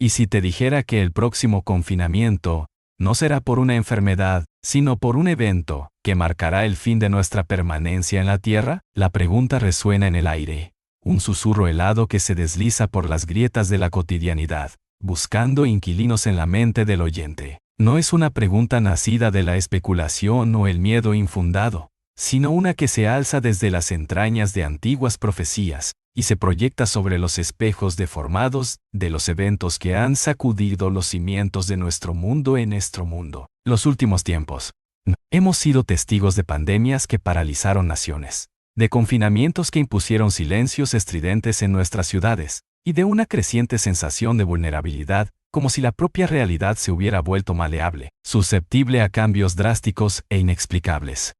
¿Y si te dijera que el próximo confinamiento no será por una enfermedad, sino por un evento que marcará el fin de nuestra permanencia en la Tierra? La pregunta resuena en el aire, un susurro helado que se desliza por las grietas de la cotidianidad, buscando inquilinos en la mente del oyente. No es una pregunta nacida de la especulación o el miedo infundado, sino una que se alza desde las entrañas de antiguas profecías y se proyecta sobre los espejos deformados de los eventos que han sacudido los cimientos de nuestro mundo en nuestro mundo. Los últimos tiempos. Hemos sido testigos de pandemias que paralizaron naciones, de confinamientos que impusieron silencios estridentes en nuestras ciudades, y de una creciente sensación de vulnerabilidad, como si la propia realidad se hubiera vuelto maleable, susceptible a cambios drásticos e inexplicables.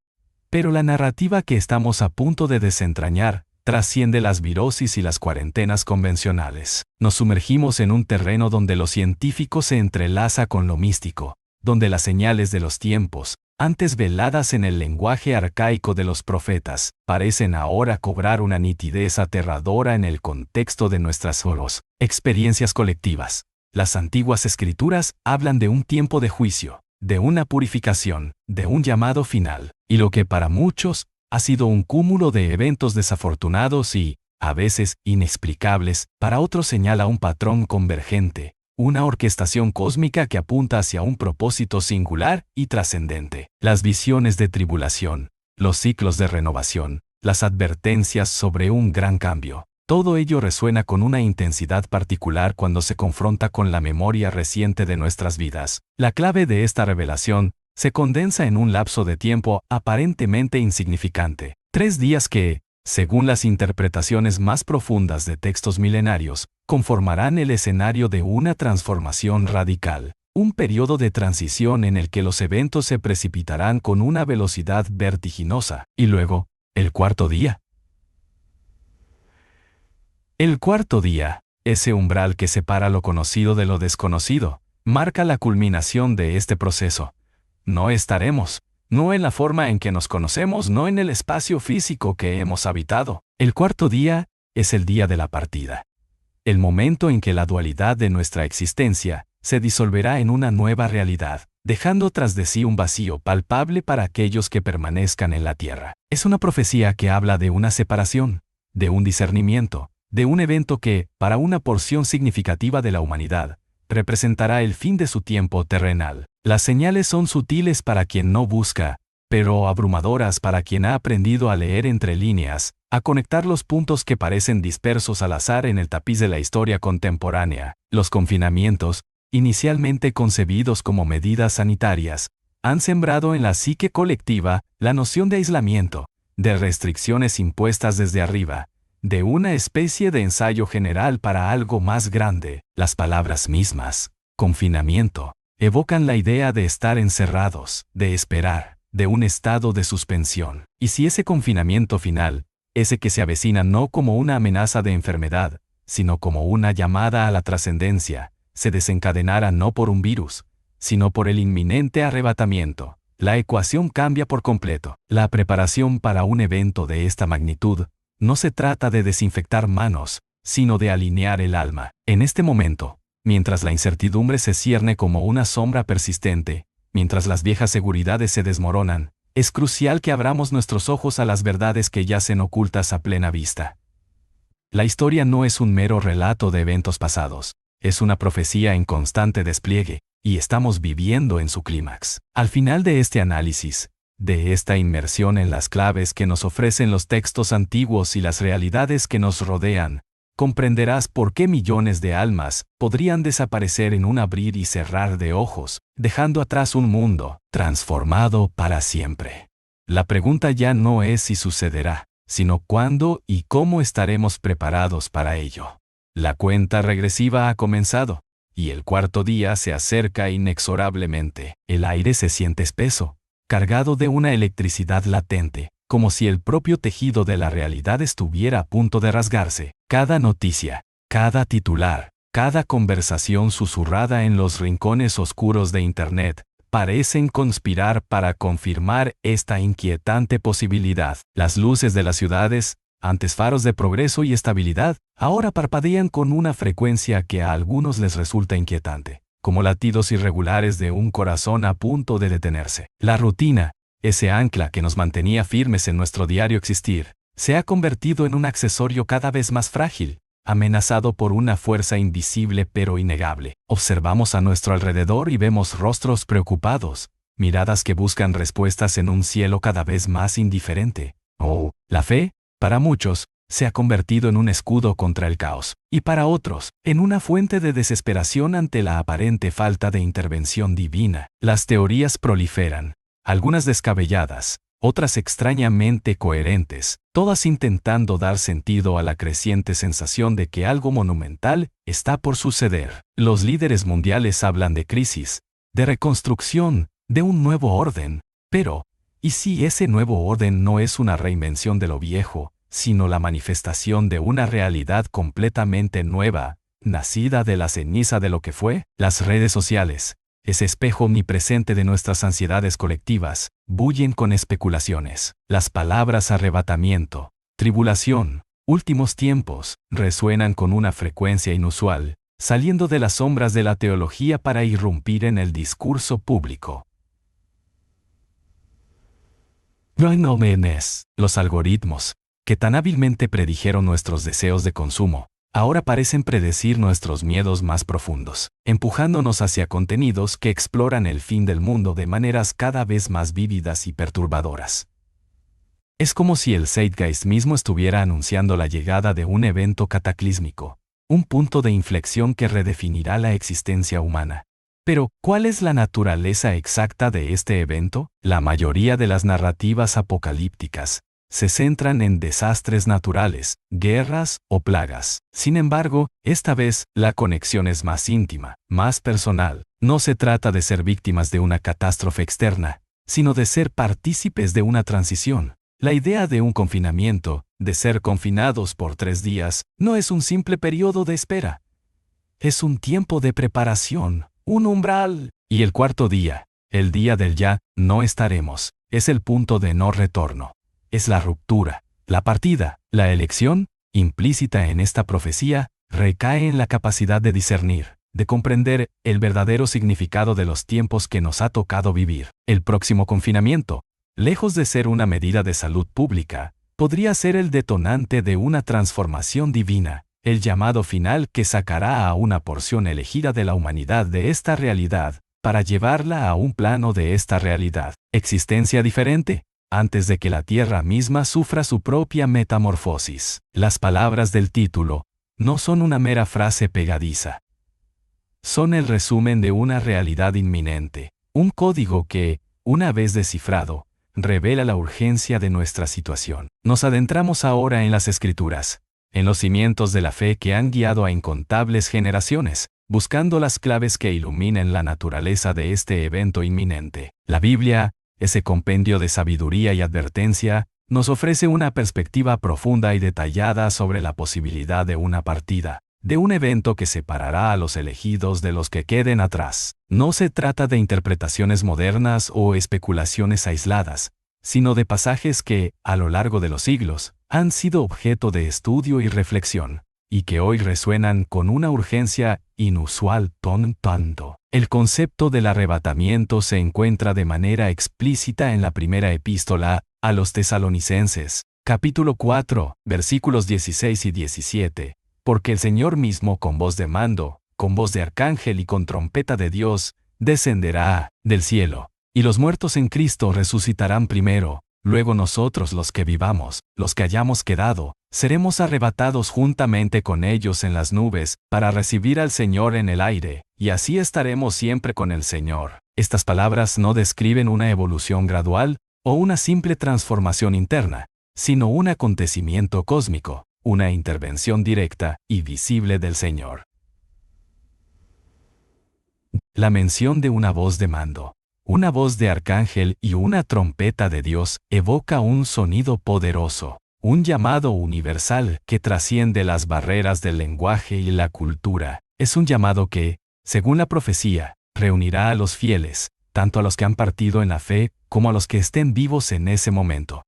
Pero la narrativa que estamos a punto de desentrañar trasciende las virosis y las cuarentenas convencionales. Nos sumergimos en un terreno donde lo científico se entrelaza con lo místico, donde las señales de los tiempos, antes veladas en el lenguaje arcaico de los profetas, parecen ahora cobrar una nitidez aterradora en el contexto de nuestras experiencias colectivas. Las antiguas escrituras hablan de un tiempo de juicio, de una purificación, de un llamado final, y lo que para muchos ha sido un cúmulo de eventos desafortunados y, a veces, inexplicables, para otros señala un patrón convergente, una orquestación cósmica que apunta hacia un propósito singular y trascendente. Las visiones de tribulación, los ciclos de renovación, las advertencias sobre un gran cambio. Todo ello resuena con una intensidad particular cuando se confronta con la memoria reciente de nuestras vidas. La clave de esta revelación se condensa en un lapso de tiempo aparentemente insignificante. 3 días que, según las interpretaciones más profundas de textos milenarios, conformarán el escenario de una transformación radical. Un periodo de transición en el que los eventos se precipitarán con una velocidad vertiginosa. Y luego, el cuarto día. El cuarto día, ese umbral que separa lo conocido de lo desconocido, marca la culminación de este proceso. No estaremos, no en la forma en que nos conocemos, no en el espacio físico que hemos habitado. El cuarto día es el día de la partida. El momento en que la dualidad de nuestra existencia se disolverá en una nueva realidad, dejando tras de sí un vacío palpable para aquellos que permanezcan en la tierra. Es una profecía que habla de una separación, de un discernimiento, de un evento que, para una porción significativa de la humanidad, representará el fin de su tiempo terrenal. Las señales son sutiles para quien no busca, pero abrumadoras para quien ha aprendido a leer entre líneas, a conectar los puntos que parecen dispersos al azar en el tapiz de la historia contemporánea. Los confinamientos, inicialmente concebidos como medidas sanitarias, han sembrado en la psique colectiva la noción de aislamiento, de restricciones impuestas desde arriba, de una especie de ensayo general para algo más grande. Las palabras mismas, confinamiento, evocan la idea de estar encerrados, de esperar, de un estado de suspensión. Y si ese confinamiento final, ese que se avecina no como una amenaza de enfermedad, sino como una llamada a la trascendencia, se desencadenara no por un virus, sino por el inminente arrebatamiento, la ecuación cambia por completo. La preparación para un evento de esta magnitud no se trata de desinfectar manos, sino de alinear el alma. En este momento, mientras la incertidumbre se cierne como una sombra persistente, mientras las viejas seguridades se desmoronan, es crucial que abramos nuestros ojos a las verdades que yacen ocultas a plena vista. La historia no es un mero relato de eventos pasados, es una profecía en constante despliegue, y estamos viviendo en su clímax. Al final de este análisis, de esta inmersión en las claves que nos ofrecen los textos antiguos y las realidades que nos rodean, comprenderás por qué millones de almas podrían desaparecer en un abrir y cerrar de ojos, dejando atrás un mundo transformado para siempre. La pregunta ya no es si sucederá, sino cuándo y cómo estaremos preparados para ello. La cuenta regresiva ha comenzado, y el cuarto día se acerca inexorablemente. El aire se siente espeso, cargado de una electricidad latente, como si el propio tejido de la realidad estuviera a punto de rasgarse. Cada noticia, cada titular, cada conversación susurrada en los rincones oscuros de Internet, parecen conspirar para confirmar esta inquietante posibilidad. Las luces de las ciudades, antes faros de progreso y estabilidad, ahora parpadean con una frecuencia que a algunos les resulta inquietante, como latidos irregulares de un corazón a punto de detenerse. La rutina, ese ancla que nos mantenía firmes en nuestro diario existir, se ha convertido en un accesorio cada vez más frágil, amenazado por una fuerza invisible pero innegable. Observamos a nuestro alrededor y vemos rostros preocupados, miradas que buscan respuestas en un cielo cada vez más indiferente. La fe, para muchos, se ha convertido en un escudo contra el caos, y para otros, en una fuente de desesperación ante la aparente falta de intervención divina. Las teorías proliferan, algunas descabelladas, otras extrañamente coherentes, todas intentando dar sentido a la creciente sensación de que algo monumental está por suceder. Los líderes mundiales hablan de crisis, de reconstrucción, de un nuevo orden. Pero, ¿y si ese nuevo orden no es una reinvención de lo viejo, sino la manifestación de una realidad completamente nueva, nacida de la ceniza de lo que fue? Las redes sociales, ese espejo omnipresente de nuestras ansiedades colectivas, bullen con especulaciones. Las palabras arrebatamiento, tribulación, últimos tiempos, resuenan con una frecuencia inusual, saliendo de las sombras de la teología para irrumpir en el discurso público. Los algoritmos, que tan hábilmente predijeron nuestros deseos de consumo, ahora parecen predecir nuestros miedos más profundos, empujándonos hacia contenidos que exploran el fin del mundo de maneras cada vez más vívidas y perturbadoras. Es como si el Zeitgeist mismo estuviera anunciando la llegada de un evento cataclísmico, un punto de inflexión que redefinirá la existencia humana. Pero, ¿cuál es la naturaleza exacta de este evento? La mayoría de las narrativas apocalípticas se centran en desastres naturales, guerras o plagas. Sin embargo, esta vez, la conexión es más íntima, más personal. No se trata de ser víctimas de una catástrofe externa, sino de ser partícipes de una transición. La idea de un confinamiento, de ser confinados por 3 días, no es un simple periodo de espera. Es un tiempo de preparación, un umbral. Y el cuarto día, el día del ya, no estaremos, es el punto de no retorno. Es la ruptura, la partida, la elección, implícita en esta profecía, recae en la capacidad de discernir, de comprender el verdadero significado de los tiempos que nos ha tocado vivir. El próximo confinamiento, lejos de ser una medida de salud pública, podría ser el detonante de una transformación divina, el llamado final que sacará a una porción elegida de la humanidad de esta realidad, para llevarla a un plano de esta realidad. Existencia diferente, antes de que la Tierra misma sufra su propia metamorfosis. Las palabras del título no son una mera frase pegadiza. Son el resumen de una realidad inminente, un código que, una vez descifrado, revela la urgencia de nuestra situación. Nos adentramos ahora en las Escrituras, en los cimientos de la fe que han guiado a incontables generaciones, buscando las claves que iluminen la naturaleza de este evento inminente. La Biblia, ese compendio de sabiduría y advertencia, nos ofrece una perspectiva profunda y detallada sobre la posibilidad de una partida, de un evento que separará a los elegidos de los que queden atrás. No se trata de interpretaciones modernas o especulaciones aisladas, sino de pasajes que, a lo largo de los siglos, han sido objeto de estudio y reflexión, y que hoy resuenan con una urgencia inusual tanto. El concepto del arrebatamiento se encuentra de manera explícita en la primera epístola a los Tesalonicenses, capítulo 4, versículos 16 y 17, porque el Señor mismo con voz de mando, con voz de arcángel y con trompeta de Dios, descenderá del cielo, y los muertos en Cristo resucitarán primero. Luego nosotros los que vivamos, los que hayamos quedado, seremos arrebatados juntamente con ellos en las nubes, para recibir al Señor en el aire, y así estaremos siempre con el Señor. Estas palabras no describen una evolución gradual, o una simple transformación interna, sino un acontecimiento cósmico, una intervención directa y visible del Señor. La mención de una voz de mando, una voz de arcángel y una trompeta de Dios evoca un sonido poderoso, un llamado universal que trasciende las barreras del lenguaje y la cultura. Es un llamado que, según la profecía, reunirá a los fieles, tanto a los que han partido en la fe como a los que estén vivos en ese momento.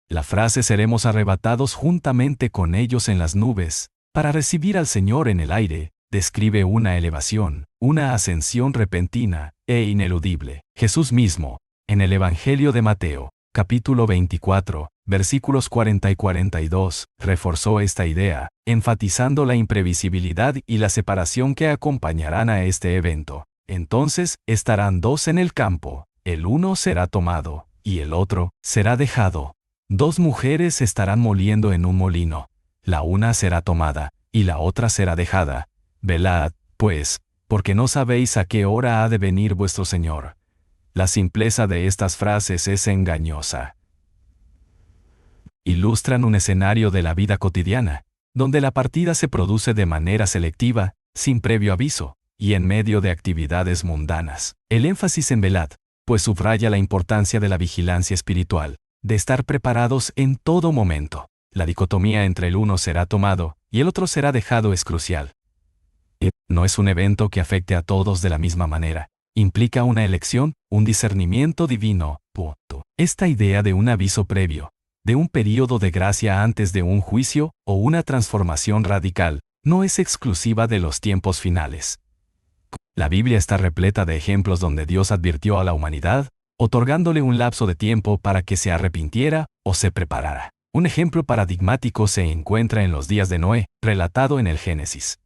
La frase "seremos arrebatados juntamente con ellos en las nubes" para recibir al Señor en el aire, describe una elevación, una ascensión repentina e ineludible. Jesús mismo, en el Evangelio de Mateo, capítulo 24, versículos 40 y 42, reforzó esta idea, enfatizando la imprevisibilidad y la separación que acompañarán a este evento. Entonces estarán dos en el campo, el uno será tomado, y el otro será dejado. Dos mujeres estarán moliendo en un molino, la una será tomada, y la otra será dejada. Velad, pues, porque no sabéis a qué hora ha de venir vuestro Señor. La simpleza de estas frases es engañosa. Ilustran un escenario de la vida cotidiana, donde la partida se produce de manera selectiva, sin previo aviso, y en medio de actividades mundanas. El énfasis en velad, pues subraya la importancia de la vigilancia espiritual, de estar preparados en todo momento. La dicotomía entre el uno será tomado y el otro será dejado es crucial. No es un evento que afecte a todos de la misma manera. Implica una elección, un discernimiento divino. Esta idea de un aviso previo, de un período de gracia antes de un juicio o una transformación radical, no es exclusiva de los tiempos finales. La Biblia está repleta de ejemplos donde Dios advirtió a la humanidad, otorgándole un lapso de tiempo para que se arrepintiera o se preparara. Un ejemplo paradigmático se encuentra en los días de Noé, relatado en el Génesis.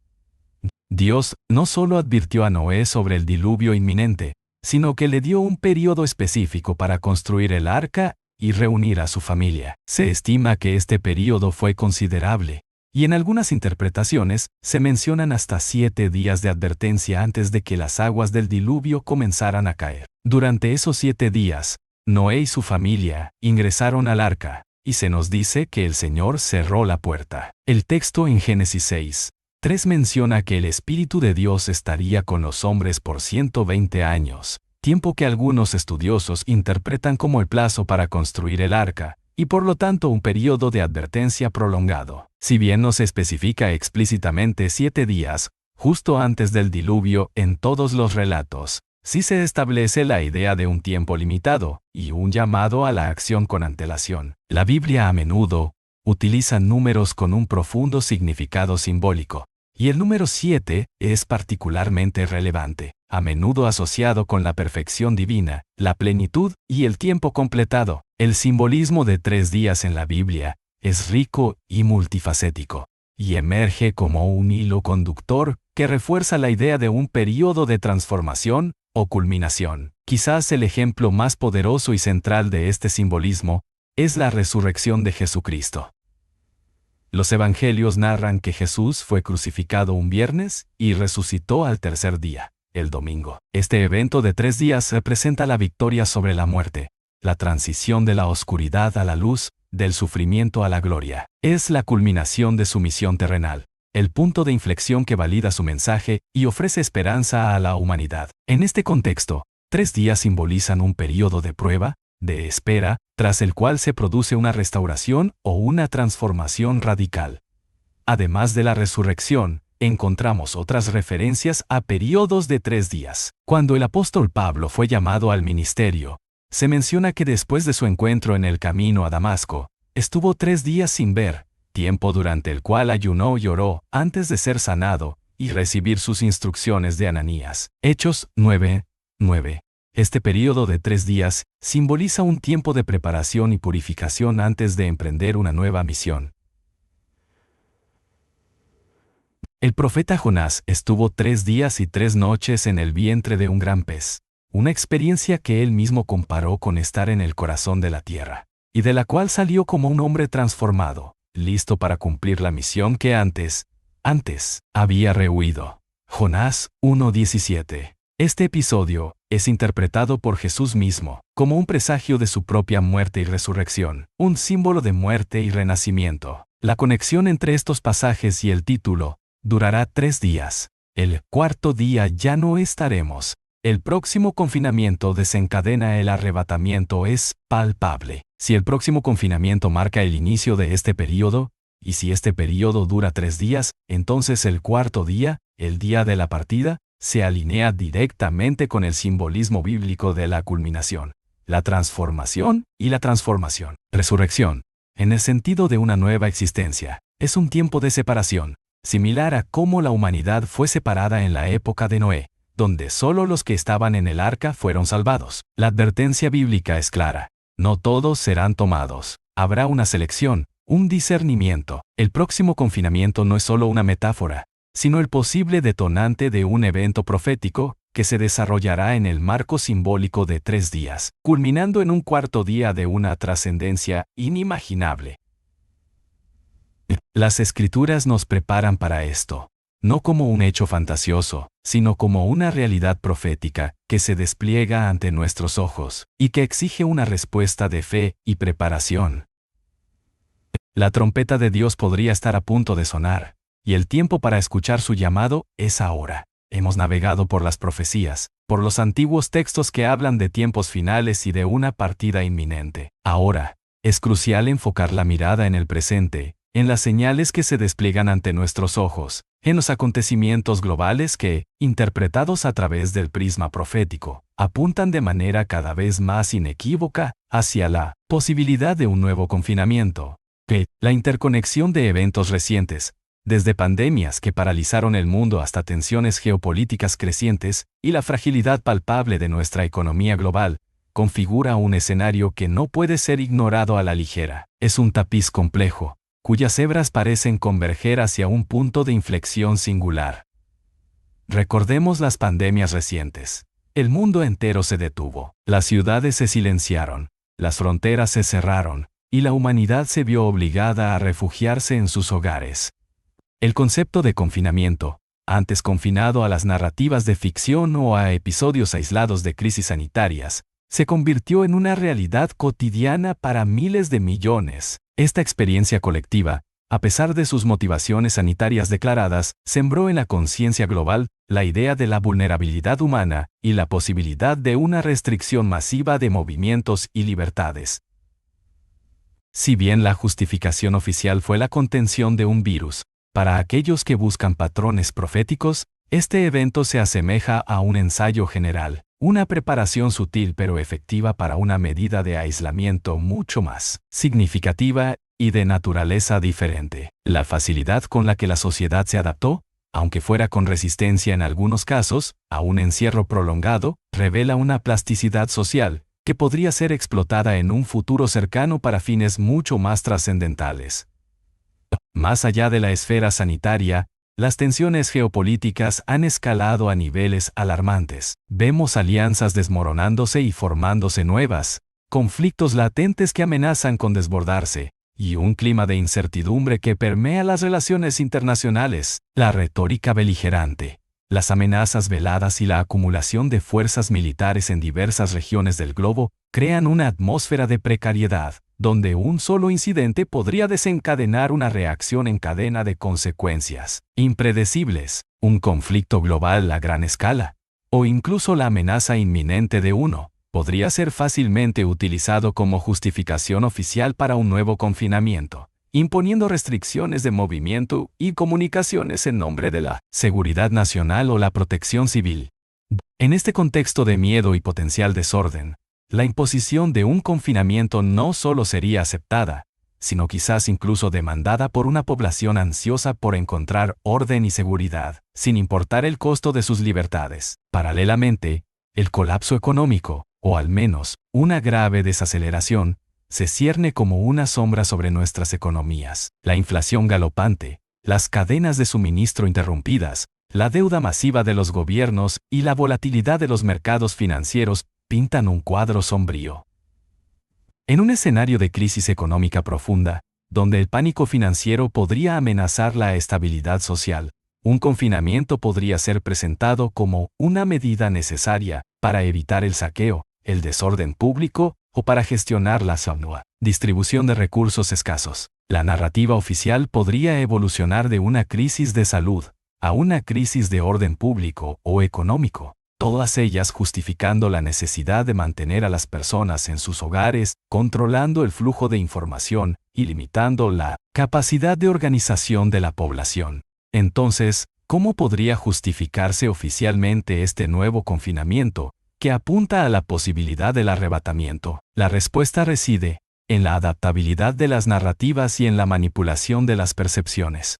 Dios no solo advirtió a Noé sobre el diluvio inminente, sino que le dio un periodo específico para construir el arca y reunir a su familia. Se estima que este periodo fue considerable, y en algunas interpretaciones se mencionan hasta 7 días de advertencia antes de que las aguas del diluvio comenzaran a caer. Durante esos 7 días, Noé y su familia ingresaron al arca, y se nos dice que el Señor cerró la puerta. El texto en Génesis 6:3 menciona que el Espíritu de Dios estaría con los hombres por 120 años, tiempo que algunos estudiosos interpretan como el plazo para construir el arca, y por lo tanto un periodo de advertencia prolongado. Si bien no se especifica explícitamente 7 días, justo antes del diluvio en todos los relatos, sí se establece la idea de un tiempo limitado y un llamado a la acción con antelación. La Biblia a menudo utiliza números con un profundo significado simbólico, y el número 7 es particularmente relevante, a menudo asociado con la perfección divina, la plenitud y el tiempo completado. El simbolismo de 3 días en la Biblia es rico y multifacético, y emerge como un hilo conductor que refuerza la idea de un periodo de transformación o culminación. Quizás el ejemplo más poderoso y central de este simbolismo es la resurrección de Jesucristo. Los evangelios narran que Jesús fue crucificado un viernes y resucitó al tercer día, el domingo. Este evento de 3 días representa la victoria sobre la muerte, la transición de la oscuridad a la luz, del sufrimiento a la gloria. Es la culminación de su misión terrenal, el punto de inflexión que valida su mensaje y ofrece esperanza a la humanidad. En este contexto, 3 días simbolizan un periodo de prueba, de espera, tras el cual se produce una restauración o una transformación radical. Además de la resurrección, encontramos otras referencias a periodos de 3 días. Cuando el apóstol Pablo fue llamado al ministerio, se menciona que después de su encuentro en el camino a Damasco, estuvo 3 días sin ver, tiempo durante el cual ayunó y oró antes de ser sanado y recibir sus instrucciones de Ananías. Hechos 9:9. Este periodo de 3 días simboliza un tiempo de preparación y purificación antes de emprender una nueva misión. El profeta Jonás estuvo 3 días y 3 noches en el vientre de un gran pez, una experiencia que él mismo comparó con estar en el corazón de la tierra, y de la cual salió como un hombre transformado, listo para cumplir la misión que antes había rehuido. Jonás 1:17. Este episodio es interpretado por Jesús mismo como un presagio de su propia muerte y resurrección, un símbolo de muerte y renacimiento. La conexión entre estos pasajes y el título durará 3 días. El 4.º día ya no estaremos. El próximo confinamiento desencadena el arrebatamiento es palpable. Si el próximo confinamiento marca el inicio de este periodo, y si este periodo dura 3 días, entonces el 4.º día, el día de la partida, se alinea directamente con el simbolismo bíblico de la culminación, la transformación y la transformación. Resurrección, en el sentido de una nueva existencia, es un tiempo de separación, similar a cómo la humanidad fue separada en la época de Noé, donde solo los que estaban en el arca fueron salvados. La advertencia bíblica es clara: no todos serán tomados. Habrá una selección, un discernimiento. El próximo confinamiento no es solo una metáfora, sino el posible detonante de un evento profético que se desarrollará en el marco simbólico de 3 días, culminando en un cuarto día de una trascendencia inimaginable. Las Escrituras nos preparan para esto, no como un hecho fantasioso, sino como una realidad profética que se despliega ante nuestros ojos y que exige una respuesta de fe y preparación. La trompeta de Dios podría estar a punto de sonar, y el tiempo para escuchar su llamado es ahora. Hemos navegado por las profecías, por los antiguos textos que hablan de tiempos finales y de una partida inminente. Ahora, es crucial enfocar la mirada en el presente, en las señales que se despliegan ante nuestros ojos, en los acontecimientos globales que, interpretados a través del prisma profético, apuntan de manera cada vez más inequívoca hacia la posibilidad de un nuevo confinamiento. La interconexión de eventos recientes, desde pandemias que paralizaron el mundo hasta tensiones geopolíticas crecientes y la fragilidad palpable de nuestra economía global, configura un escenario que no puede ser ignorado a la ligera. Es un tapiz complejo, cuyas hebras parecen converger hacia un punto de inflexión singular. Recordemos las pandemias recientes. El mundo entero se detuvo, las ciudades se silenciaron, las fronteras se cerraron, y la humanidad se vio obligada a refugiarse en sus hogares. El concepto de confinamiento, antes confinado a las narrativas de ficción o a episodios aislados de crisis sanitarias, se convirtió en una realidad cotidiana para miles de millones. Esta experiencia colectiva, a pesar de sus motivaciones sanitarias declaradas, sembró en la conciencia global la idea de la vulnerabilidad humana y la posibilidad de una restricción masiva de movimientos y libertades. Si bien la justificación oficial fue la contención de un virus, para aquellos que buscan patrones proféticos, este evento se asemeja a un ensayo general, una preparación sutil pero efectiva para una medida de aislamiento mucho más significativa y de naturaleza diferente. La facilidad con la que la sociedad se adaptó, aunque fuera con resistencia en algunos casos, a un encierro prolongado, revela una plasticidad social que podría ser explotada en un futuro cercano para fines mucho más trascendentales. Más allá de la esfera sanitaria, las tensiones geopolíticas han escalado a niveles alarmantes. Vemos alianzas desmoronándose y formándose nuevas, conflictos latentes que amenazan con desbordarse, y un clima de incertidumbre que permea las relaciones internacionales. La retórica beligerante, las amenazas veladas y la acumulación de fuerzas militares en diversas regiones del globo crean una atmósfera de precariedad, donde un solo incidente podría desencadenar una reacción en cadena de consecuencias impredecibles, un conflicto global a gran escala, o incluso la amenaza inminente de uno, podría ser fácilmente utilizado como justificación oficial para un nuevo confinamiento, imponiendo restricciones de movimiento y comunicaciones en nombre de la seguridad nacional o la protección civil. En este contexto de miedo y potencial desorden, la imposición de un confinamiento no solo sería aceptada, sino quizás incluso demandada por una población ansiosa por encontrar orden y seguridad, sin importar el costo de sus libertades. Paralelamente, el colapso económico, o al menos una grave desaceleración, se cierne como una sombra sobre nuestras economías. La inflación galopante, las cadenas de suministro interrumpidas, la deuda masiva de los gobiernos y la volatilidad de los mercados financieros pintan un cuadro sombrío. En un escenario de crisis económica profunda, donde el pánico financiero podría amenazar la estabilidad social, un confinamiento podría ser presentado como una medida necesaria para evitar el saqueo, el desorden público o para gestionar la distribución de recursos escasos. La narrativa oficial podría evolucionar de una crisis de salud a una crisis de orden público o económico, todas ellas justificando la necesidad de mantener a las personas en sus hogares, controlando el flujo de información y limitando la capacidad de organización de la población. Entonces, ¿cómo podría justificarse oficialmente este nuevo confinamiento que apunta a la posibilidad del arrebatamiento? La respuesta reside en la adaptabilidad de las narrativas y en la manipulación de las percepciones.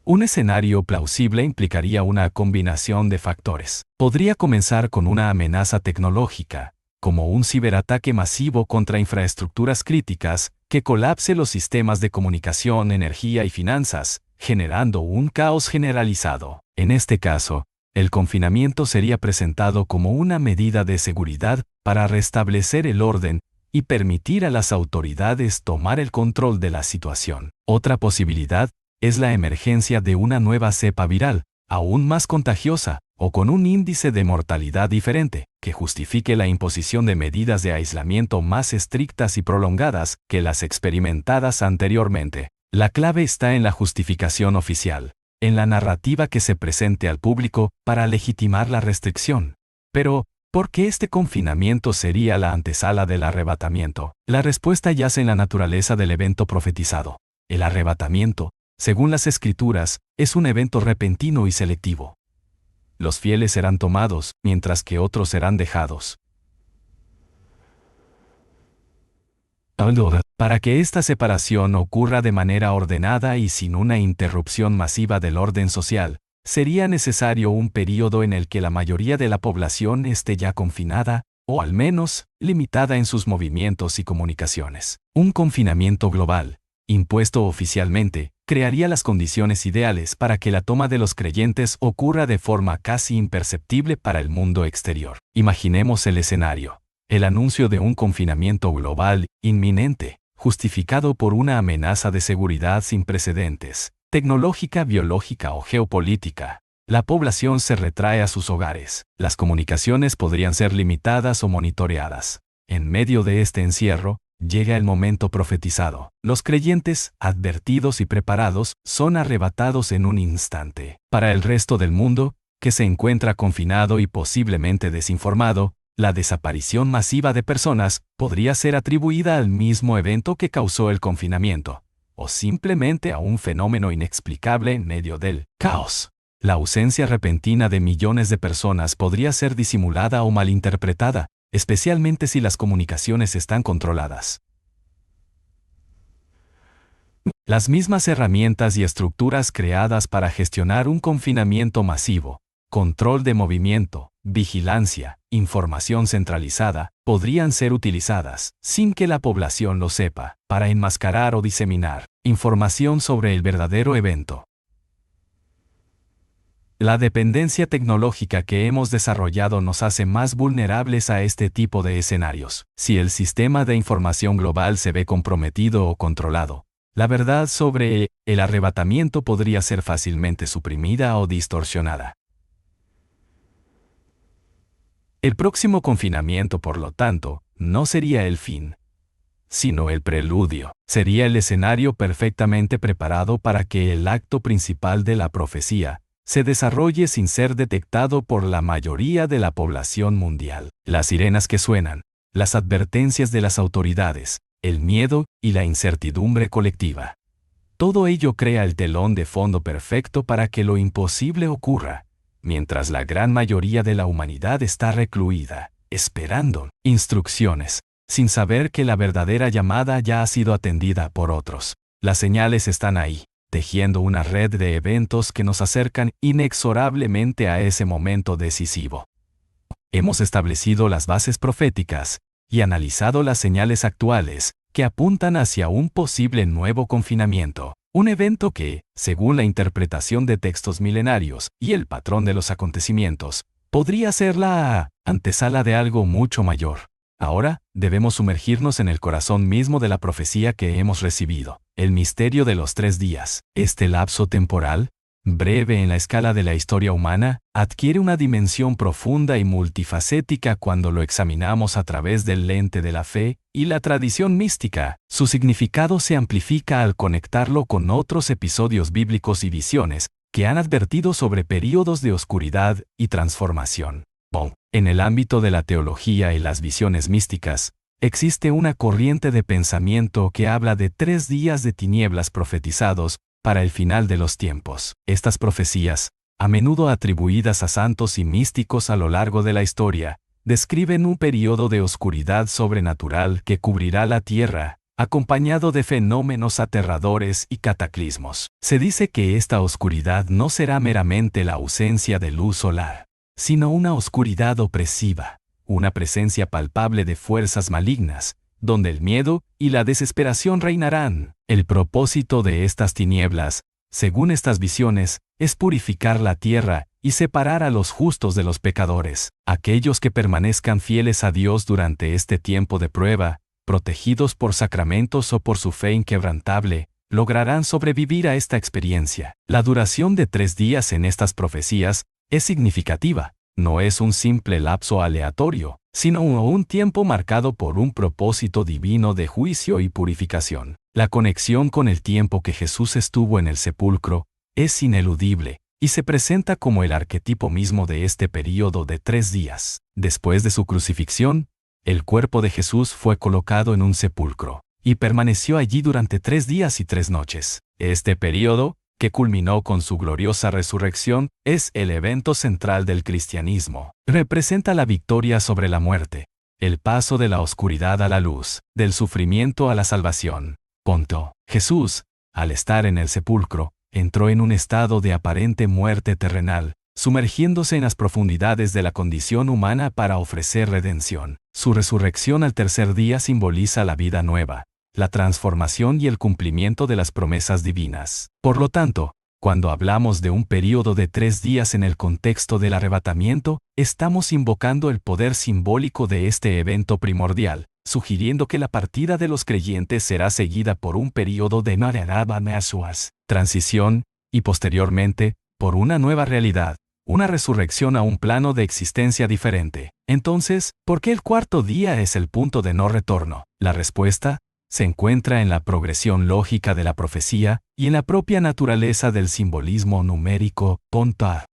Un escenario plausible implicaría una combinación de factores. Podría comenzar con una amenaza tecnológica, como un ciberataque masivo contra infraestructuras críticas que colapse los sistemas de comunicación, energía y finanzas, generando un caos generalizado. En este caso, el confinamiento sería presentado como una medida de seguridad para restablecer el orden y permitir a las autoridades tomar el control de la situación. Otra posibilidad es la emergencia de una nueva cepa viral, aún más contagiosa, o con un índice de mortalidad diferente, que justifique la imposición de medidas de aislamiento más estrictas y prolongadas que las experimentadas anteriormente. La clave está en la justificación oficial, en la narrativa que se presente al público para legitimar la restricción. Pero, ¿por qué este confinamiento sería la antesala del arrebatamiento? La respuesta yace en la naturaleza del evento profetizado. El arrebatamiento, según las Escrituras, es un evento repentino y selectivo. Los fieles serán tomados, mientras que otros serán dejados. Para que esta separación ocurra de manera ordenada y sin una interrupción masiva del orden social, sería necesario un período en el que la mayoría de la población esté ya confinada, o al menos, limitada en sus movimientos y comunicaciones. Un confinamiento global, impuesto oficialmente, crearía las condiciones ideales para que la toma de los creyentes ocurra de forma casi imperceptible para el mundo exterior. Imaginemos el escenario. El anuncio de un confinamiento global, inminente, justificado por una amenaza de seguridad sin precedentes, tecnológica, biológica o geopolítica. La población se retrae a sus hogares. Las comunicaciones podrían ser limitadas o monitoreadas. En medio de este encierro, llega el momento profetizado. Los creyentes, advertidos y preparados, son arrebatados en un instante. Para el resto del mundo, que se encuentra confinado y posiblemente desinformado, la desaparición masiva de personas podría ser atribuida al mismo evento que causó el confinamiento, o simplemente a un fenómeno inexplicable en medio del caos. La ausencia repentina de millones de personas podría ser disimulada o malinterpretada, especialmente si las comunicaciones están controladas. Las mismas herramientas y estructuras creadas para gestionar un confinamiento masivo, control de movimiento, vigilancia, información centralizada, podrían ser utilizadas, sin que la población lo sepa, para enmascarar o diseminar información sobre el verdadero evento. La dependencia tecnológica que hemos desarrollado nos hace más vulnerables a este tipo de escenarios. Si el sistema de información global se ve comprometido o controlado, la verdad sobre el arrebatamiento podría ser fácilmente suprimida o distorsionada. El próximo confinamiento, por lo tanto, no sería el fin, sino el preludio. Sería el escenario perfectamente preparado para que el acto principal de la profecía se desarrolle sin ser detectado por la mayoría de la población mundial. Las sirenas que suenan, las advertencias de las autoridades, el miedo y la incertidumbre colectiva. Todo ello crea el telón de fondo perfecto para que lo imposible ocurra, mientras la gran mayoría de la humanidad está recluida, esperando instrucciones, sin saber que la verdadera llamada ya ha sido atendida por otros. Las señales están ahí, tejiendo una red de eventos que nos acercan inexorablemente a ese momento decisivo. Hemos establecido las bases proféticas y analizado las señales actuales que apuntan hacia un posible nuevo confinamiento. Un evento que, según la interpretación de textos milenarios y el patrón de los acontecimientos, podría ser la antesala de algo mucho mayor. Ahora, debemos sumergirnos en el corazón mismo de la profecía que hemos recibido, el misterio de los 3 días. Este lapso temporal, breve en la escala de la historia humana, adquiere una dimensión profunda y multifacética cuando lo examinamos a través del lente de la fe y la tradición mística. Su significado se amplifica al conectarlo con otros episodios bíblicos y visiones que han advertido sobre períodos de oscuridad y transformación. En el ámbito de la teología y las visiones místicas, existe una corriente de pensamiento que habla de 3 días de tinieblas profetizados para el final de los tiempos. Estas profecías, a menudo atribuidas a santos y místicos a lo largo de la historia, describen un período de oscuridad sobrenatural que cubrirá la tierra acompañado de fenómenos aterradores y cataclismos. Se dice que esta oscuridad no será meramente la ausencia de luz solar, sino una oscuridad opresiva, una presencia palpable de fuerzas malignas, donde el miedo y la desesperación reinarán. El propósito de estas tinieblas, según estas visiones, es purificar la tierra y separar a los justos de los pecadores. Aquellos que permanezcan fieles a Dios durante este tiempo de prueba, protegidos por sacramentos o por su fe inquebrantable, lograrán sobrevivir a esta experiencia. La duración de 3 días en estas profecías es significativa. No es un simple lapso aleatorio, sino un tiempo marcado por un propósito divino de juicio y purificación. La conexión con el tiempo que Jesús estuvo en el sepulcro es ineludible y se presenta como el arquetipo mismo de este período de 3 días. Después de su crucifixión, el cuerpo de Jesús fue colocado en un sepulcro y permaneció allí durante 3 días y 3 noches. Este período, que culminó con su gloriosa resurrección, es el evento central del cristianismo. Representa la victoria sobre la muerte, el paso de la oscuridad a la luz, del sufrimiento a la salvación. Jesús, al estar en el sepulcro, entró en un estado de aparente muerte terrenal, sumergiéndose en las profundidades de la condición humana para ofrecer redención. Su resurrección al tercer día simboliza la vida nueva, la transformación y el cumplimiento de las promesas divinas. Por lo tanto, cuando hablamos de un período de 3 días en el contexto del arrebatamiento, estamos invocando el poder simbólico de este evento primordial, sugiriendo que la partida de los creyentes será seguida por un período de transición, y posteriormente, por una nueva realidad, una resurrección a un plano de existencia diferente. Entonces, ¿por qué el cuarto día es el punto de no retorno? La respuesta se encuentra en la progresión lógica de la profecía y en la propia naturaleza del simbolismo numérico.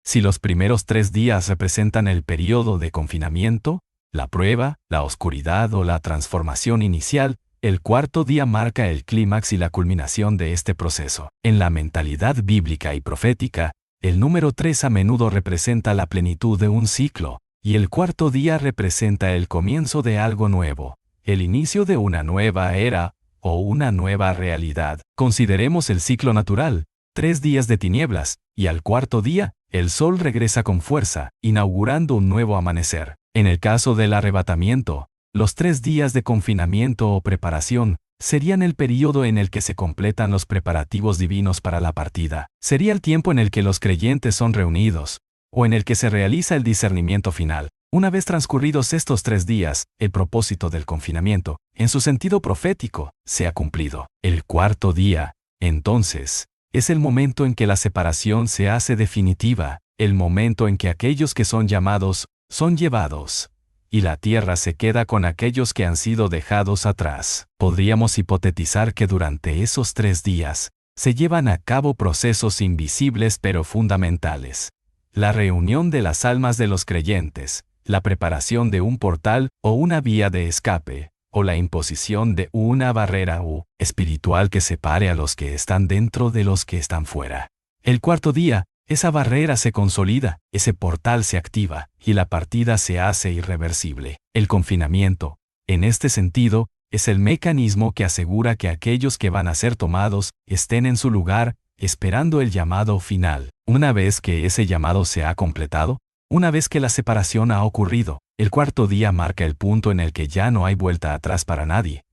Si los primeros 3 días representan el período de confinamiento, la prueba, la oscuridad o la transformación inicial, el cuarto día marca el clímax y la culminación de este proceso. En la mentalidad bíblica y profética, el número 3 a menudo representa la plenitud de un ciclo, y el cuarto día representa el comienzo de algo nuevo, el inicio de una nueva era o una nueva realidad. Consideremos el ciclo natural: 3 días de tinieblas, y al cuarto día, el sol regresa con fuerza, inaugurando un nuevo amanecer. En el caso del arrebatamiento, los 3 días de confinamiento o preparación serían el período en el que se completan los preparativos divinos para la partida. Sería el tiempo en el que los creyentes son reunidos, o en el que se realiza el discernimiento final. Una vez transcurridos estos 3 días, el propósito del confinamiento, en su sentido profético, se ha cumplido. El cuarto día, entonces, es el momento en que la separación se hace definitiva, el momento en que aquellos que son llamados, son llevados, y la tierra se queda con aquellos que han sido dejados atrás. Podríamos hipotetizar que durante esos 3 días, se llevan a cabo procesos invisibles pero fundamentales. La reunión de las almas de los creyentes, la preparación de un portal o una vía de escape, o la imposición de una barrera espiritual que separe a los que están dentro de los que están fuera. El cuarto día, esa barrera se consolida, ese portal se activa, y la partida se hace irreversible. El confinamiento, en este sentido, es el mecanismo que asegura que aquellos que van a ser tomados estén en su lugar, esperando el llamado final. Una vez que ese llamado se ha completado, una vez que la separación ha ocurrido, el cuarto día marca el punto en el que ya no hay vuelta atrás para nadie.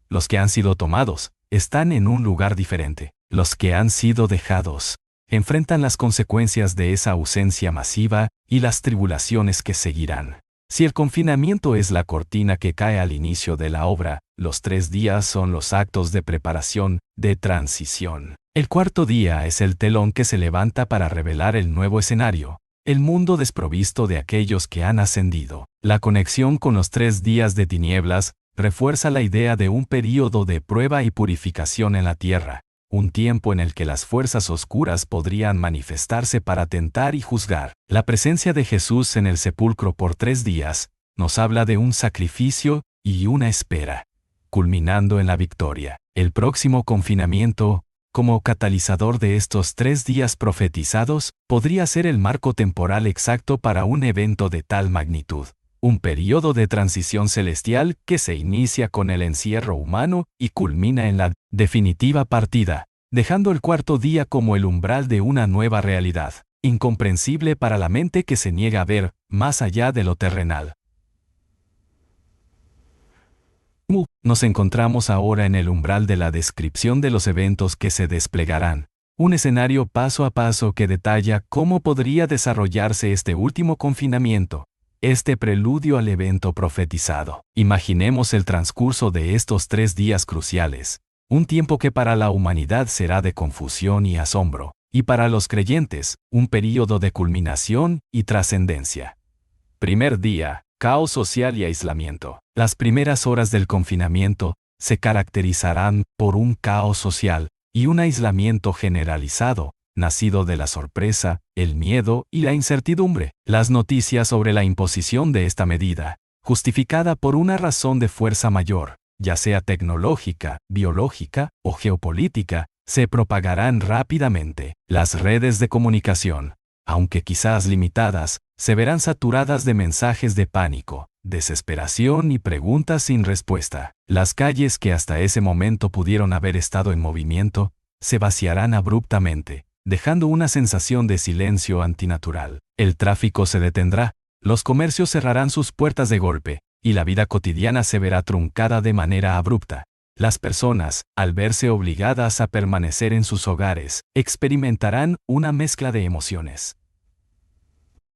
Los que han sido tomados están en un lugar diferente. Los que han sido dejados enfrentan las consecuencias de esa ausencia masiva y las tribulaciones que seguirán. Si el confinamiento es la cortina que cae al inicio de la obra, los 3 días son los actos de preparación, de transición. El cuarto día es el telón que se levanta para revelar el nuevo escenario, el mundo desprovisto de aquellos que han ascendido. La conexión con los 3 días de tinieblas refuerza la idea de un período de prueba y purificación en la tierra, un tiempo en el que las fuerzas oscuras podrían manifestarse para tentar y juzgar. La presencia de Jesús en el sepulcro por 3 días nos habla de un sacrificio y una espera, culminando en la victoria. El próximo confinamiento, como catalizador de estos 3 días profetizados, podría ser el marco temporal exacto para un evento de tal magnitud. un período de transición celestial que se inicia con el encierro humano y culmina en la definitiva partida, dejando el cuarto día como el umbral de una nueva realidad, incomprensible para la mente que se niega a ver más allá de lo terrenal. Nos encontramos ahora en el umbral de la descripción de los eventos que se desplegarán, un escenario paso a paso que detalla cómo podría desarrollarse este último confinamiento, este preludio al evento profetizado. Imaginemos el transcurso de estos 3 días cruciales, un tiempo que para la humanidad será de confusión y asombro, y para los creyentes, un período de culminación y trascendencia. Primer día, caos social y aislamiento. Las primeras horas del confinamiento se caracterizarán por un caos social y un aislamiento generalizado, nacido de la sorpresa, el miedo y la incertidumbre. Las noticias sobre la imposición de esta medida, justificada por una razón de fuerza mayor, ya sea tecnológica, biológica o geopolítica, se propagarán rápidamente. Las redes de comunicación, aunque quizás limitadas, se verán saturadas de mensajes de pánico, desesperación y preguntas sin respuesta. Las calles que hasta ese momento pudieron haber estado en movimiento, se vaciarán abruptamente, dejando una sensación de silencio antinatural. El tráfico se detendrá, los comercios cerrarán sus puertas de golpe, y la vida cotidiana se verá truncada de manera abrupta. Las personas, al verse obligadas a permanecer en sus hogares, experimentarán una mezcla de emociones.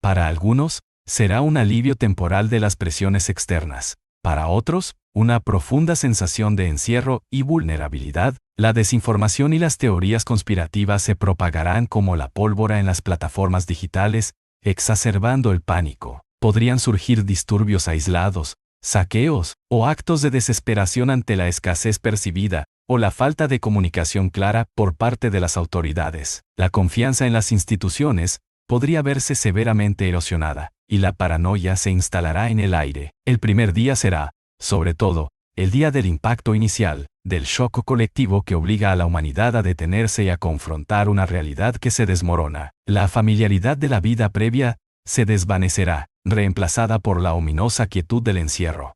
Para algunos, será un alivio temporal de las presiones externas. Para otros, una profunda sensación de encierro y vulnerabilidad. La desinformación y las teorías conspirativas se propagarán como la pólvora en las plataformas digitales, exacerbando el pánico. Podrían surgir disturbios aislados, saqueos o actos de desesperación ante la escasez percibida o la falta de comunicación clara por parte de las autoridades. La confianza en las instituciones podría verse severamente erosionada, y la paranoia se instalará en el aire. El primer día será, sobre todo, el día del impacto inicial, del shock colectivo que obliga a la humanidad a detenerse y a confrontar una realidad que se desmorona. La familiaridad de la vida previa se desvanecerá, reemplazada por la ominosa quietud del encierro.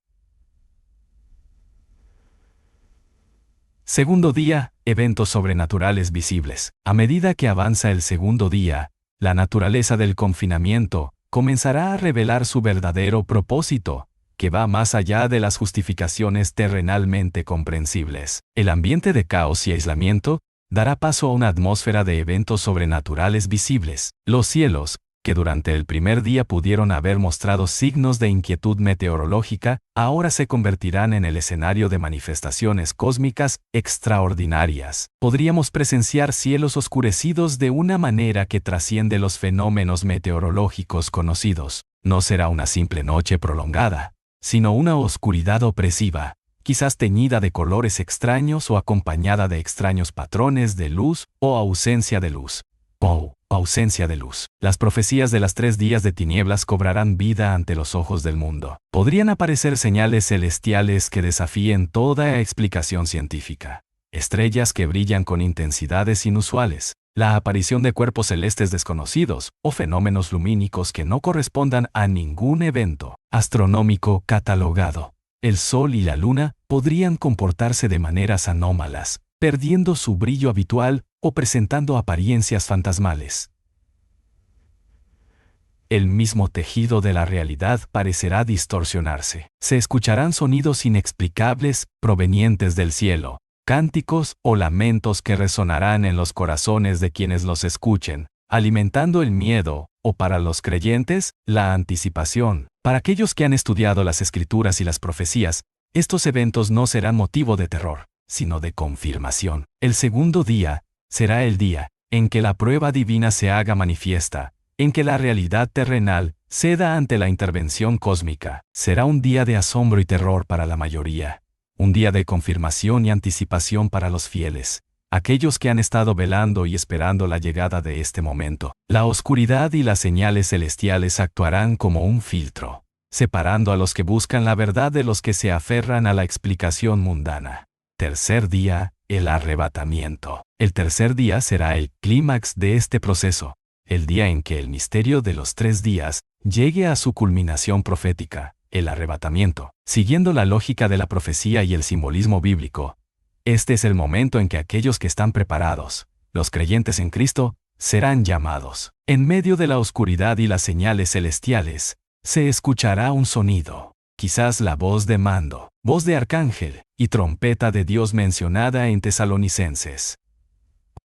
Segundo día, eventos sobrenaturales visibles. A medida que avanza el segundo día, la naturaleza del confinamiento comenzará a revelar su verdadero propósito, que va más allá de las justificaciones terrenalmente comprensibles. El ambiente de caos y aislamiento dará paso a una atmósfera de eventos sobrenaturales visibles. Los cielos, que durante el primer día pudieron haber mostrado signos de inquietud meteorológica, ahora se convertirán en el escenario de manifestaciones cósmicas extraordinarias. Podríamos presenciar cielos oscurecidos de una manera que trasciende los fenómenos meteorológicos conocidos. No será una simple noche prolongada, sino una oscuridad opresiva, quizás teñida de colores extraños o acompañada de extraños patrones de luz o ausencia de luz. Ausencia de luz. Las profecías de las 3 días de tinieblas cobrarán vida ante los ojos del mundo. Podrían aparecer señales celestiales que desafíen toda explicación científica. Estrellas que brillan con intensidades inusuales. La aparición de cuerpos celestes desconocidos o fenómenos lumínicos que no correspondan a ningún evento astronómico catalogado. El Sol y la Luna podrían comportarse de maneras anómalas, perdiendo su brillo habitual o presentando apariencias fantasmales. El mismo tejido de la realidad parecerá distorsionarse. Se escucharán sonidos inexplicables provenientes del cielo, cánticos o lamentos que resonarán en los corazones de quienes los escuchen, alimentando el miedo, o para los creyentes, la anticipación. Para aquellos que han estudiado las Escrituras y las profecías, estos eventos no serán motivo de terror, sino de confirmación. El segundo día será el día en que la prueba divina se haga manifiesta, en que la realidad terrenal ceda ante la intervención cósmica. Será un día de asombro y terror para la mayoría, un día de confirmación y anticipación para los fieles, aquellos que han estado velando y esperando la llegada de este momento. La oscuridad y las señales celestiales actuarán como un filtro, separando a los que buscan la verdad de los que se aferran a la explicación mundana. Tercer día, el arrebatamiento. El tercer día será el clímax de este proceso, el día en que el misterio de los 3 días llegue a su culminación profética. el arrebatamiento. Siguiendo la lógica de la profecía y el simbolismo bíblico, este es el momento en que aquellos que están preparados, los creyentes en Cristo, serán llamados. En medio de la oscuridad y las señales celestiales, se escuchará un sonido, quizás la voz de mando, voz de arcángel y trompeta de Dios mencionada en Tesalonicenses.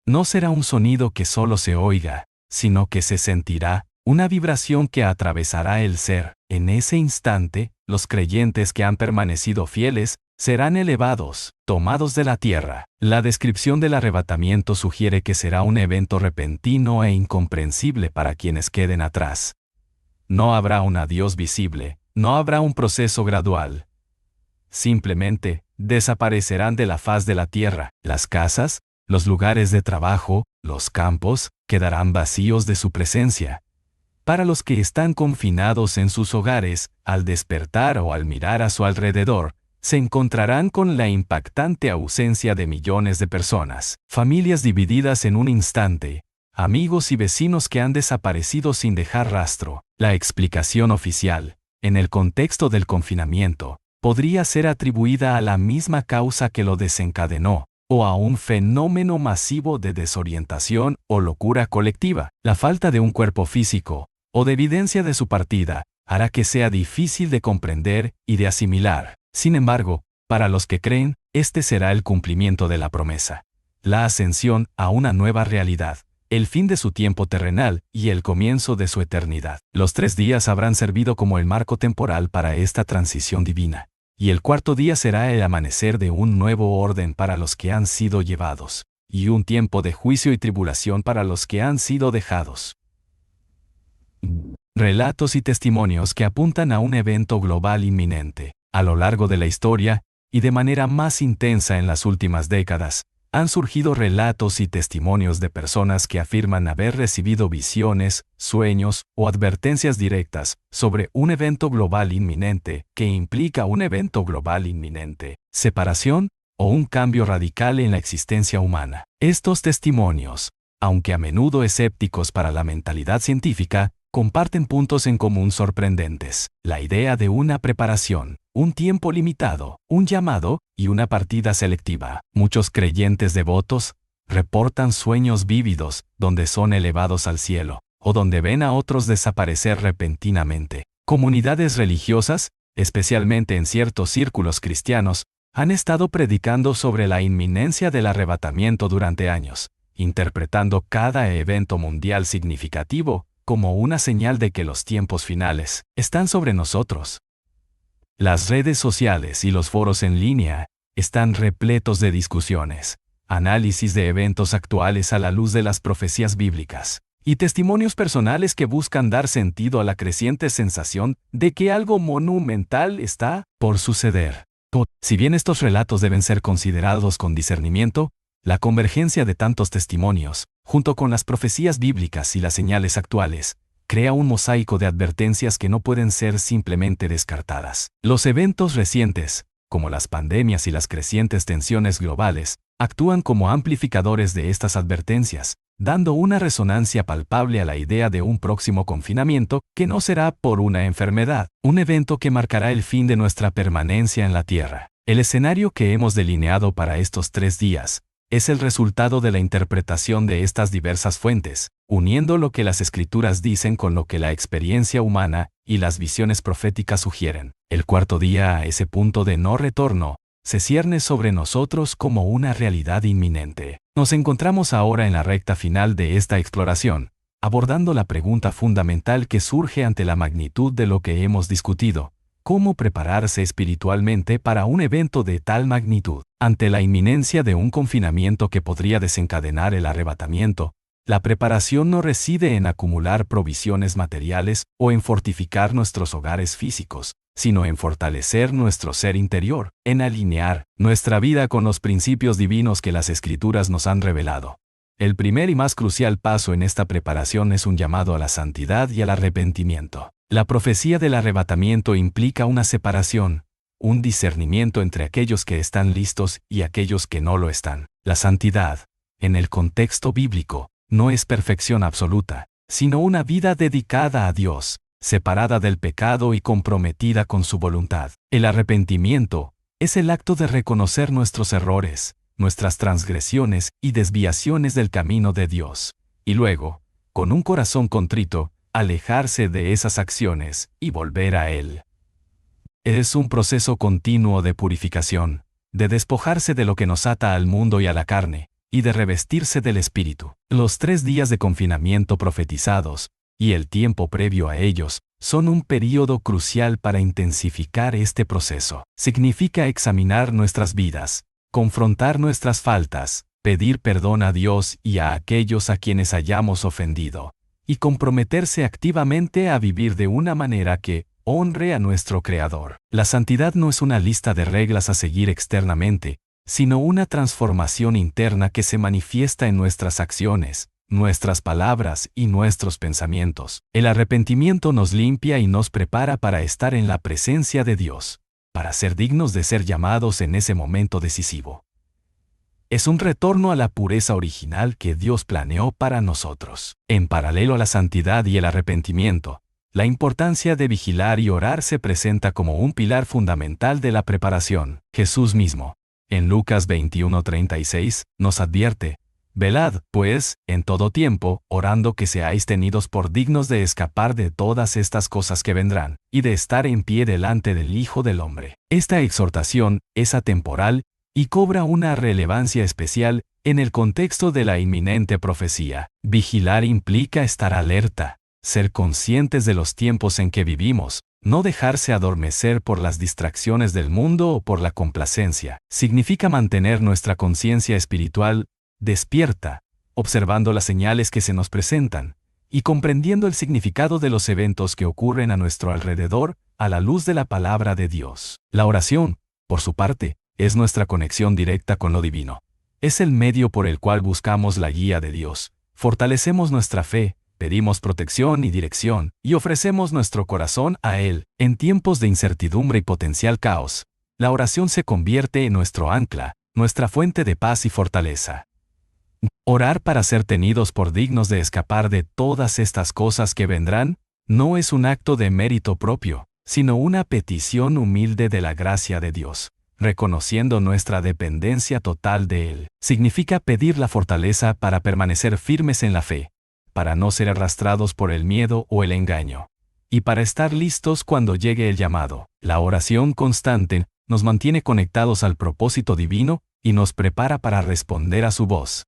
No será un sonido que solo se oiga, sino que se sentirá, una vibración que atravesará el ser. En ese instante, los creyentes que han permanecido fieles serán elevados, tomados de la tierra. La descripción del arrebatamiento sugiere que será un evento repentino e incomprensible para quienes queden atrás. No habrá un adiós visible, no habrá un proceso gradual. Simplemente, desaparecerán de la faz de la tierra. Las casas, los lugares de trabajo, los campos, quedarán vacíos de su presencia. Para los que están confinados en sus hogares, al despertar o al mirar a su alrededor, se encontrarán con la impactante ausencia de millones de personas, familias divididas en un instante, amigos y vecinos que han desaparecido sin dejar rastro. La explicación oficial, en el contexto del confinamiento, podría ser atribuida a la misma causa que lo desencadenó, o a un fenómeno masivo de desorientación o locura colectiva. La falta de un cuerpo físico, o de evidencia de su partida, hará que sea difícil de comprender y de asimilar. Sin embargo, para los que creen, este será el cumplimiento de la promesa, la ascensión a una nueva realidad, el fin de su tiempo terrenal y el comienzo de su eternidad. Los 3 días habrán servido como el marco temporal para esta transición divina, y el cuarto día será el amanecer de un nuevo orden para los que han sido llevados, y un tiempo de juicio y tribulación para los que han sido dejados. Relatos y testimonios que apuntan a un evento global inminente. A lo largo de la historia, y de manera más intensa en las últimas décadas, han surgido relatos y testimonios de personas que afirman haber recibido visiones, sueños o advertencias directas sobre un evento global inminente que implica un evento global inminente, separación o un cambio radical en la existencia humana. Estos testimonios, aunque a menudo escépticos para la mentalidad científica, comparten puntos en común sorprendentes: la idea de una preparación, un tiempo limitado, un llamado y una partida selectiva. Muchos creyentes devotos reportan sueños vívidos donde son elevados al cielo, o donde ven a otros desaparecer repentinamente. Comunidades religiosas, especialmente en ciertos círculos cristianos, han estado predicando sobre la inminencia del arrebatamiento durante años, interpretando cada evento mundial significativo como una señal de que los tiempos finales están sobre nosotros. Las redes sociales y los foros en línea están repletos de discusiones, análisis de eventos actuales a la luz de las profecías bíblicas, y testimonios personales que buscan dar sentido a la creciente sensación de que algo monumental está por suceder. Si bien estos relatos deben ser considerados con discernimiento, la convergencia de tantos testimonios, junto con las profecías bíblicas y las señales actuales, crea un mosaico de advertencias que no pueden ser simplemente descartadas. Los eventos recientes, como las pandemias y las crecientes tensiones globales, actúan como amplificadores de estas advertencias, dando una resonancia palpable a la idea de un próximo confinamiento que no será por una enfermedad, un evento que marcará el fin de nuestra permanencia en la Tierra. El escenario que hemos delineado para estos 3 días es el resultado de la interpretación de estas diversas fuentes, uniendo lo que las Escrituras dicen con lo que la experiencia humana y las visiones proféticas sugieren. El cuarto día, a ese punto de no retorno, se cierne sobre nosotros como una realidad inminente. Nos encontramos ahora en la recta final de esta exploración, abordando la pregunta fundamental que surge ante la magnitud de lo que hemos discutido: ¿cómo prepararse espiritualmente para un evento de tal magnitud? Ante la inminencia de un confinamiento que podría desencadenar el arrebatamiento, la preparación no reside en acumular provisiones materiales o en fortificar nuestros hogares físicos, sino en fortalecer nuestro ser interior, en alinear nuestra vida con los principios divinos que las Escrituras nos han revelado. El primer y más crucial paso en esta preparación es un llamado a la santidad y al arrepentimiento. La profecía del arrebatamiento implica una separación, un discernimiento entre aquellos que están listos y aquellos que no lo están. La santidad, en el contexto bíblico, no es perfección absoluta, sino una vida dedicada a Dios, separada del pecado y comprometida con su voluntad. El arrepentimiento es el acto de reconocer nuestros errores, nuestras transgresiones y desviaciones del camino de Dios, y luego, con un corazón contrito, alejarse de esas acciones y volver a Él. Es un proceso continuo de purificación, de despojarse de lo que nos ata al mundo y a la carne, y de revestirse del Espíritu. Los 3 días de confinamiento profetizados, y el tiempo previo a ellos, son un período crucial para intensificar este proceso. Significa examinar nuestras vidas, confrontar nuestras faltas, pedir perdón a Dios y a aquellos a quienes hayamos ofendido, y comprometerse activamente a vivir de una manera que honre a nuestro Creador. La santidad no es una lista de reglas a seguir externamente, sino una transformación interna que se manifiesta en nuestras acciones, nuestras palabras y nuestros pensamientos. El arrepentimiento nos limpia y nos prepara para estar en la presencia de Dios, para ser dignos de ser llamados en ese momento decisivo. Es un retorno a la pureza original que Dios planeó para nosotros. En paralelo a la santidad y el arrepentimiento, la importancia de vigilar y orar se presenta como un pilar fundamental de la preparación. Jesús mismo, en Lucas 21:36, nos advierte: velad, pues, en todo tiempo, orando que seáis tenidos por dignos de escapar de todas estas cosas que vendrán, y de estar en pie delante del Hijo del Hombre. Esta exhortación es atemporal y cobra una relevancia especial en el contexto de la inminente profecía. Vigilar implica estar alerta, ser conscientes de los tiempos en que vivimos, no dejarse adormecer por las distracciones del mundo o por la complacencia. Significa mantener nuestra conciencia espiritual despierta, observando las señales que se nos presentan, y comprendiendo el significado de los eventos que ocurren a nuestro alrededor a la luz de la palabra de Dios. La oración, por su parte, es nuestra conexión directa con lo divino. Es el medio por el cual buscamos la guía de Dios, fortalecemos nuestra fe, pedimos protección y dirección, y ofrecemos nuestro corazón a Él. En tiempos de incertidumbre y potencial caos, la oración se convierte en nuestro ancla, nuestra fuente de paz y fortaleza. Orar para ser tenidos por dignos de escapar de todas estas cosas que vendrán, no es un acto de mérito propio, sino una petición humilde de la gracia de Dios, reconociendo nuestra dependencia total de Él. Significa pedir la fortaleza para permanecer firmes en la fe, para no ser arrastrados por el miedo o el engaño, y para estar listos cuando llegue el llamado. La oración constante nos mantiene conectados al propósito divino y nos prepara para responder a su voz.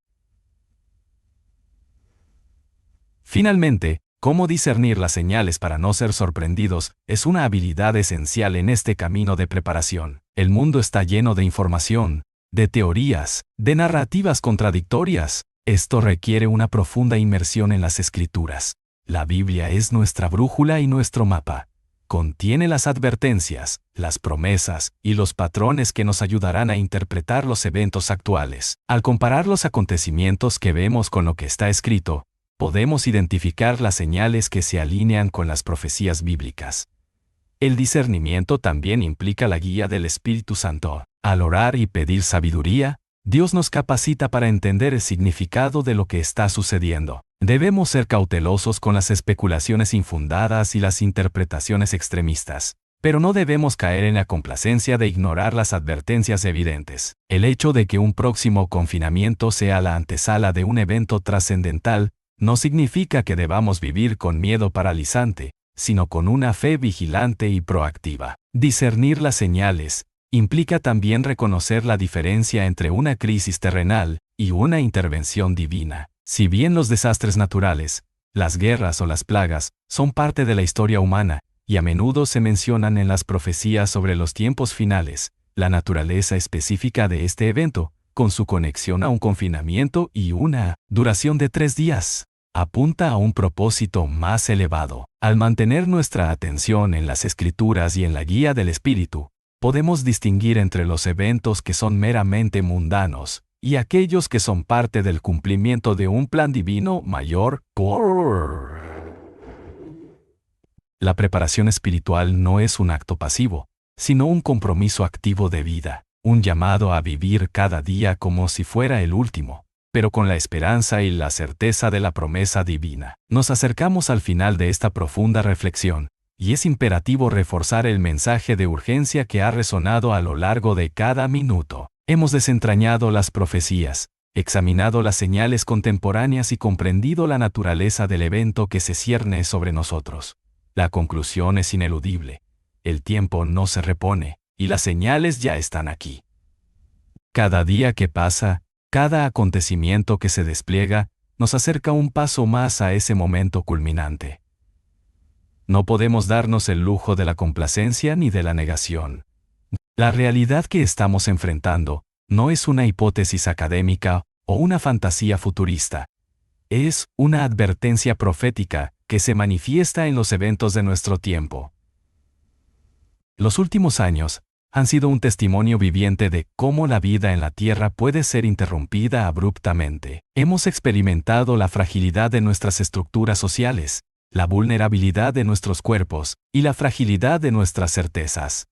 Finalmente, cómo discernir las señales para no ser sorprendidos es una habilidad esencial en este camino de preparación. El mundo está lleno de información, de teorías, de narrativas contradictorias. Esto requiere una profunda inmersión en las Escrituras. La Biblia es nuestra brújula y nuestro mapa. Contiene las advertencias, las promesas y los patrones que nos ayudarán a interpretar los eventos actuales. Al comparar los acontecimientos que vemos con lo que está escrito, podemos identificar las señales que se alinean con las profecías bíblicas. El discernimiento también implica la guía del Espíritu Santo. Al orar y pedir sabiduría, Dios nos capacita para entender el significado de lo que está sucediendo. Debemos ser cautelosos con las especulaciones infundadas y las interpretaciones extremistas, pero no debemos caer en la complacencia de ignorar las advertencias evidentes. El hecho de que un próximo confinamiento sea la antesala de un evento trascendental no significa que debamos vivir con miedo paralizante, sino con una fe vigilante y proactiva. Discernir las señales implica también reconocer la diferencia entre una crisis terrenal y una intervención divina. Si bien los desastres naturales, las guerras o las plagas, son parte de la historia humana, y a menudo se mencionan en las profecías sobre los tiempos finales, la naturaleza específica de este evento, con su conexión a un confinamiento y una duración de 3 días, apunta a un propósito más elevado. Al mantener nuestra atención en las Escrituras y en la guía del Espíritu, podemos distinguir entre los eventos que son meramente mundanos y aquellos que son parte del cumplimiento de un plan divino mayor. La preparación espiritual no es un acto pasivo, sino un compromiso activo de vida, un llamado a vivir cada día como si fuera el último, pero con la esperanza y la certeza de la promesa divina. Nos acercamos al final de esta profunda reflexión, y es imperativo reforzar el mensaje de urgencia que ha resonado a lo largo de cada minuto. Hemos desentrañado las profecías, examinado las señales contemporáneas y comprendido la naturaleza del evento que se cierne sobre nosotros. La conclusión es ineludible. El tiempo no se repone, y las señales ya están aquí. Cada día que pasa, cada acontecimiento que se despliega, nos acerca un paso más a ese momento culminante. No podemos darnos el lujo de la complacencia ni de la negación. La realidad que estamos enfrentando no es una hipótesis académica o una fantasía futurista. Es una advertencia profética que se manifiesta en los eventos de nuestro tiempo. Los últimos años han sido un testimonio viviente de cómo la vida en la Tierra puede ser interrumpida abruptamente. Hemos experimentado la fragilidad de nuestras estructuras sociales, la vulnerabilidad de nuestros cuerpos y la fragilidad de nuestras certezas.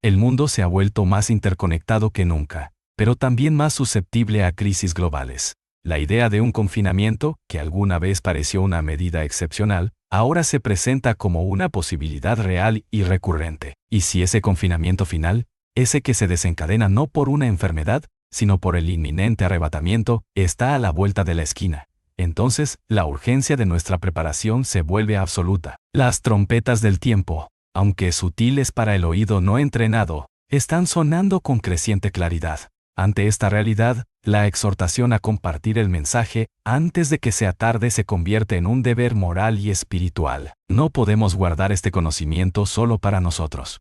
El mundo se ha vuelto más interconectado que nunca, pero también más susceptible a crisis globales. La idea de un confinamiento, que alguna vez pareció una medida excepcional, ahora se presenta como una posibilidad real y recurrente. Y si ese confinamiento final, ese que se desencadena no por una enfermedad, sino por el inminente arrebatamiento, está a la vuelta de la esquina, entonces la urgencia de nuestra preparación se vuelve absoluta. Las trompetas del tiempo, aunque sutiles para el oído no entrenado, están sonando con creciente claridad. Ante esta realidad, la exhortación a compartir el mensaje antes de que sea tarde se convierte en un deber moral y espiritual. No podemos guardar este conocimiento solo para nosotros.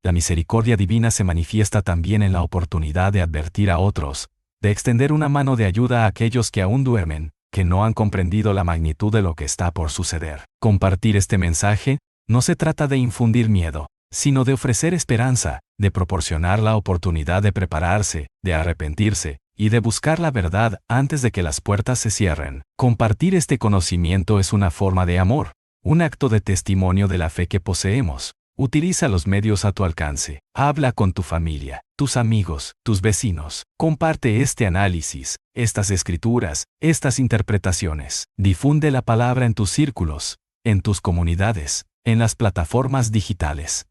La misericordia divina se manifiesta también en la oportunidad de advertir a otros, de extender una mano de ayuda a aquellos que aún duermen, que no han comprendido la magnitud de lo que está por suceder. Compartir este mensaje no se trata de infundir miedo, sino de ofrecer esperanza, de proporcionar la oportunidad de prepararse, de arrepentirse, y de buscar la verdad antes de que las puertas se cierren. Compartir este conocimiento es una forma de amor, un acto de testimonio de la fe que poseemos. Utiliza los medios a tu alcance. Habla con tu familia, tus amigos, tus vecinos. Comparte este análisis, estas escrituras, estas interpretaciones. Difunde la palabra en tus círculos, en tus comunidades, en las plataformas digitales.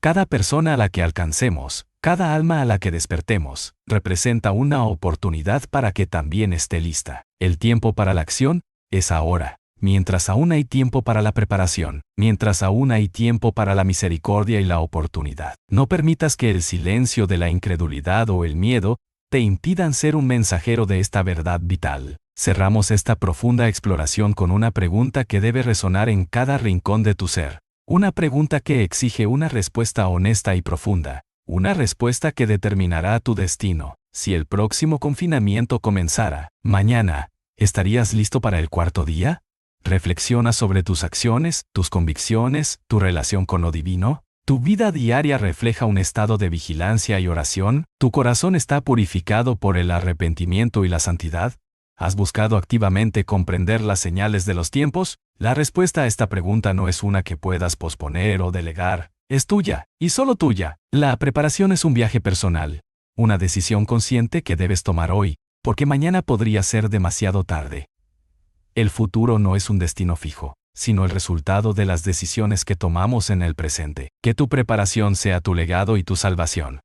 Cada persona a la que alcancemos, cada alma a la que despertemos, representa una oportunidad para que también esté lista. El tiempo para la acción es ahora, mientras aún hay tiempo para la preparación, mientras aún hay tiempo para la misericordia y la oportunidad. No permitas que el silencio de la incredulidad o el miedo te impidan ser un mensajero de esta verdad vital. Cerramos esta profunda exploración con una pregunta que debe resonar en cada rincón de tu ser. Una pregunta que exige una respuesta honesta y profunda. Una respuesta que determinará tu destino. Si el próximo confinamiento comenzara mañana, ¿estarías listo para el cuarto día? Reflexiona sobre tus acciones, tus convicciones, tu relación con lo divino. ¿Tu vida diaria refleja un estado de vigilancia y oración? ¿Tu corazón está purificado por el arrepentimiento y la santidad? ¿Has buscado activamente comprender las señales de los tiempos? La respuesta a esta pregunta no es una que puedas posponer o delegar. Es tuya, y solo tuya. La preparación es un viaje personal, una decisión consciente que debes tomar hoy, porque mañana podría ser demasiado tarde. El futuro no es un destino fijo, sino el resultado de las decisiones que tomamos en el presente. Que tu preparación sea tu legado y tu salvación.